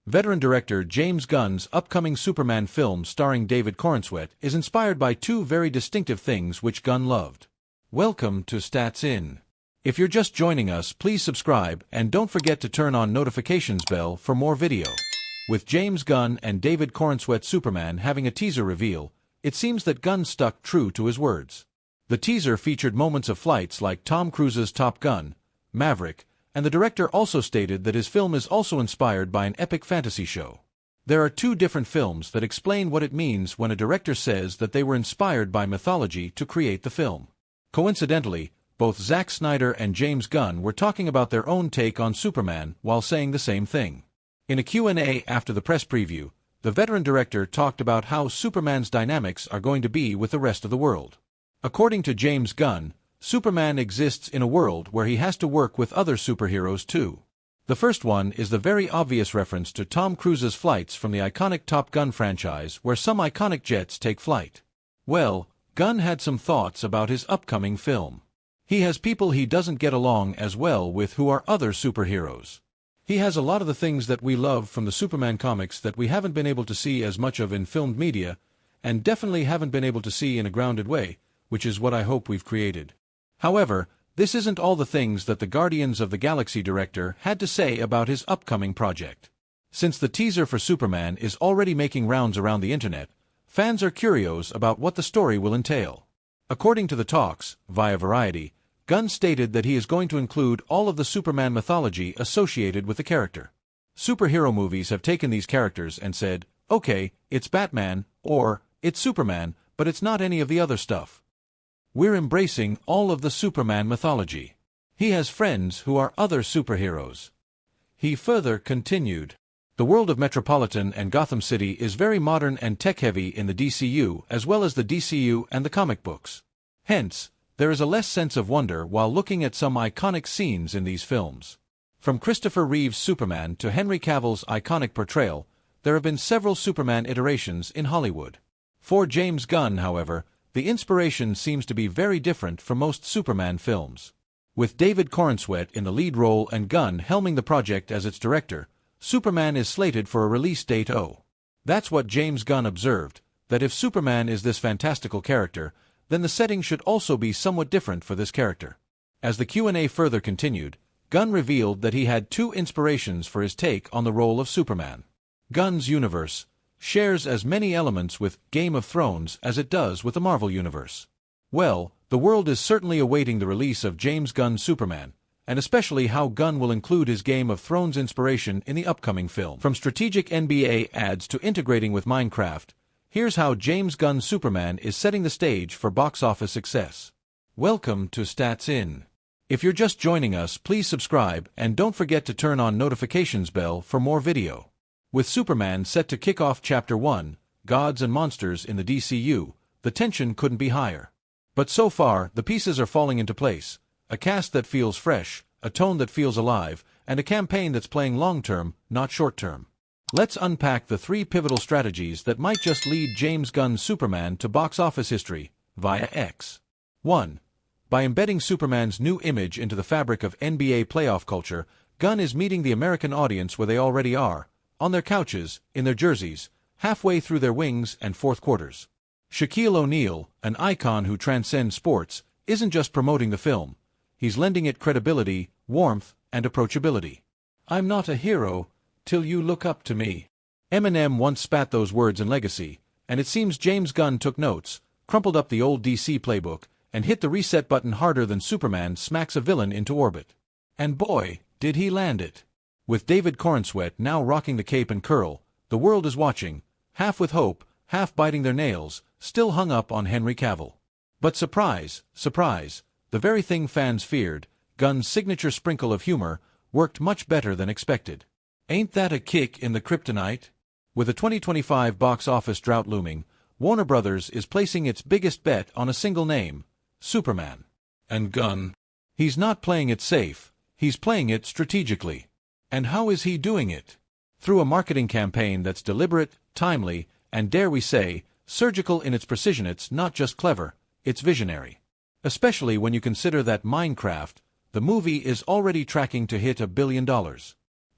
Veteran director James Gunn's upcoming Superman film starring David Corenswet is inspired by two very distinctive things which Gunn loved. Welcome to Stats In. If you're just joining us, please subscribe and don't forget to turn on notifications bell for more video. With James Gunn and David Corenswet Superman having a teaser reveal, it seems that Gunn stuck true to his words. The teaser featured moments of flights like Tom Cruise's Top Gun, Maverick, and the director also stated that his film is also inspired by an epic fantasy show. There are two different films that explain what it means when a director says that they were inspired by mythology to create the film. Coincidentally, both Zack Snyder and James Gunn were talking about their own take on Superman while saying the same thing. In a Q&A after the press preview, the veteran director talked about how Superman's dynamics are going to be with the rest of the world. According to James Gunn, Superman exists in a world where he has to work with other superheroes too. The first one is the very obvious reference to Tom Cruise's flights from the iconic Top Gun franchise where some iconic jets take flight. Well, Gunn had some thoughts about his upcoming film. He has people he doesn't get along as well with who are other superheroes. He has a lot of the things that we love from the Superman comics that we haven't been able to see as much of in filmed media, and definitely haven't been able to see in a grounded way, which is what I hope we've created. However, this isn't all the things that the Guardians of the Galaxy director had to say about his upcoming project. Since the teaser for Superman is already making rounds around the internet, fans are curious about what the story will entail. According to the talks, via Variety, Gunn stated that he is going to include all of the Superman mythology associated with the character. Superhero movies have taken these characters and said, okay, it's Batman, or it's Superman, but it's not any of the other stuff. We're embracing all of the Superman mythology. He has friends who are other superheroes. He further continued, the world of Metropolitan and Gotham City is very modern and tech-heavy in the DCU as well as the DCU and the comic books. Hence, there is a less sense of wonder while looking at some iconic scenes in these films. From Christopher Reeve's Superman to Henry Cavill's iconic portrayal, there have been several Superman iterations in Hollywood. For James Gunn, however, the inspiration seems to be very different from most Superman films. With David Corenswet in the lead role and Gunn helming the project as its director, Superman is slated for a release date. That's what James Gunn observed, that if Superman is this fantastical character, then the setting should also be somewhat different for this character. As the Q&A further continued, Gunn revealed that he had two inspirations for his take on the role of Superman. Gunn's universe shares as many elements with Game of Thrones as it does with the Marvel Universe. Well, the world is certainly awaiting the release of James Gunn's Superman, and especially how Gunn will include his Game of Thrones inspiration in the upcoming film. From strategic NBA ads to integrating with Minecraft, here's how James Gunn's Superman is setting the stage for box office success. Welcome to Stats In. If you're just joining us, please subscribe and don't forget to turn on notifications bell for more video. With Superman set to kick off Chapter 1, Gods and Monsters in the DCU, the tension couldn't be higher. But so far, the pieces are falling into place. A cast that feels fresh, a tone that feels alive, and a campaign that's playing long-term, not short-term. Let's unpack the three pivotal strategies that might just lead James Gunn's Superman to box office history, via X. 1. By embedding Superman's new image into the fabric of NBA playoff culture, Gunn is meeting the American audience where they already are, on their couches, in their jerseys, halfway through their wings and fourth quarters. Shaquille O'Neal, an icon who transcends sports, isn't just promoting the film. He's lending it credibility, warmth, and approachability. I'm not a hero till you look up to me. Eminem once spat those words in Legacy, and it seems James Gunn took notes, crumpled up the old DC playbook, and hit the reset button harder than Superman smacks a villain into orbit. And boy, did he land it. With David Corenswet now rocking the cape and curl, the world is watching, half with hope, half biting their nails, still hung up on Henry Cavill. But surprise, surprise, the very thing fans feared, Gunn's signature sprinkle of humor, worked much better than expected. Ain't that a kick in the kryptonite? With a 2025 box office drought looming, Warner Brothers is placing its biggest bet on a single name, Superman. And Gunn, he's not playing it safe, he's playing it strategically. And how is he doing it? Through a marketing campaign that's deliberate, timely, and dare we say, surgical in its precision. It's not just clever, it's visionary. Especially when you consider that Minecraft, the movie, is already tracking to hit $1 billion.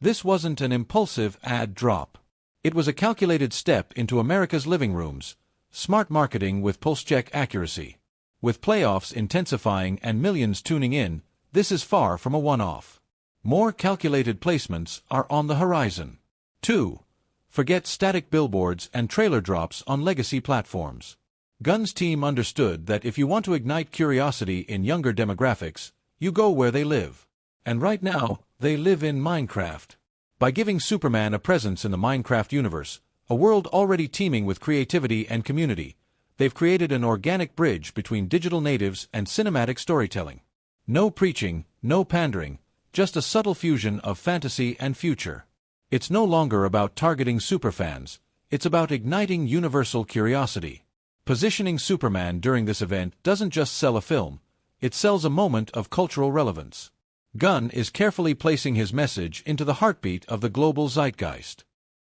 This wasn't an impulsive ad drop. It was a calculated step into America's living rooms, smart marketing with pulse-check accuracy. With playoffs intensifying and millions tuning in, this is far from a one-off. More calculated placements are on the horizon. 2. Forget static billboards and trailer drops on legacy platforms. Gunn's team understood that if you want to ignite curiosity in younger demographics, you go where they live. And right now, they live in Minecraft. By giving Superman a presence in the Minecraft universe, a world already teeming with creativity and community, they've created an organic bridge between digital natives and cinematic storytelling. No preaching, no pandering, just a subtle fusion of fantasy and future. It's no longer about targeting superfans, it's about igniting universal curiosity. Positioning Superman during this event doesn't just sell a film, it sells a moment of cultural relevance. Gunn is carefully placing his message into the heartbeat of the global zeitgeist.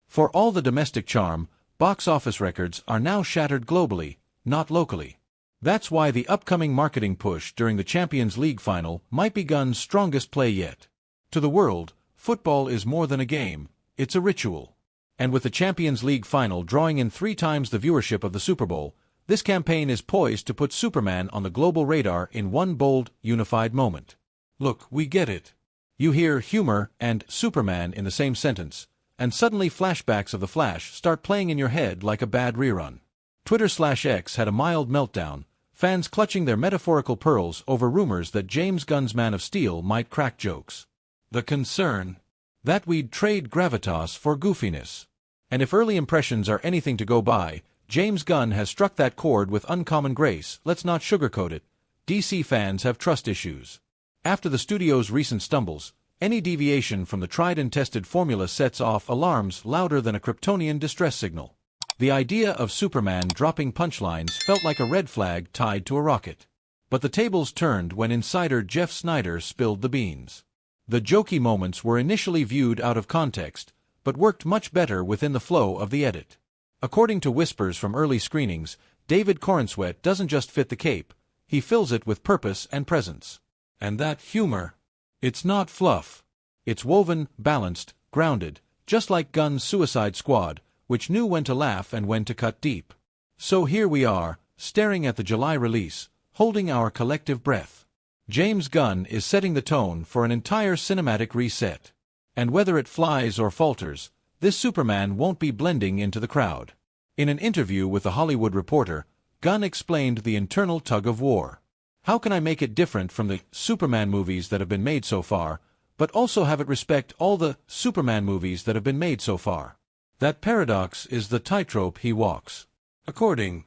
For all the domestic charm, box office records are now shattered globally, not locally. That's why the upcoming marketing push during the Champions League final might be Gunn's strongest play yet. To the world, football is more than a game, it's a ritual. And with the Champions League final drawing in 3 times the viewership of the Super Bowl, this campaign is poised to put Superman on the global radar in one bold, unified moment. Look, we get it. You hear humor and Superman in the same sentence, and suddenly flashbacks of The Flash start playing in your head like a bad rerun. Twitter/X had a mild meltdown, fans clutching their metaphorical pearls over rumors that James Gunn's Man of Steel might crack jokes. The concern? That we'd trade gravitas for goofiness. And if early impressions are anything to go by, James Gunn has struck that chord with uncommon grace. Let's not sugarcoat it. DC fans have trust issues. After the studio's recent stumbles, any deviation from the tried-and-tested formula sets off alarms louder than a Kryptonian distress signal. The idea of Superman dropping punchlines felt like a red flag tied to a rocket. But the tables turned when insider Jeff Snyder spilled the beans. The jokey moments were initially viewed out of context, but worked much better within the flow of the edit. According to whispers from early screenings, David Corenswet doesn't just fit the cape, he fills it with purpose and presence. And that humor, it's not fluff. It's woven, balanced, grounded, just like Gunn's Suicide Squad, which knew when to laugh and when to cut deep. So here we are, staring at the July release, holding our collective breath. James Gunn is setting the tone for an entire cinematic reset. And whether it flies or falters, this Superman won't be blending into the crowd. In an interview with The Hollywood Reporter, Gunn explained the internal tug-of-war. How can I make it different from the Superman movies that have been made so far, but also have it respect all the Superman movies that have been made so far? That paradox is the tightrope he walks. According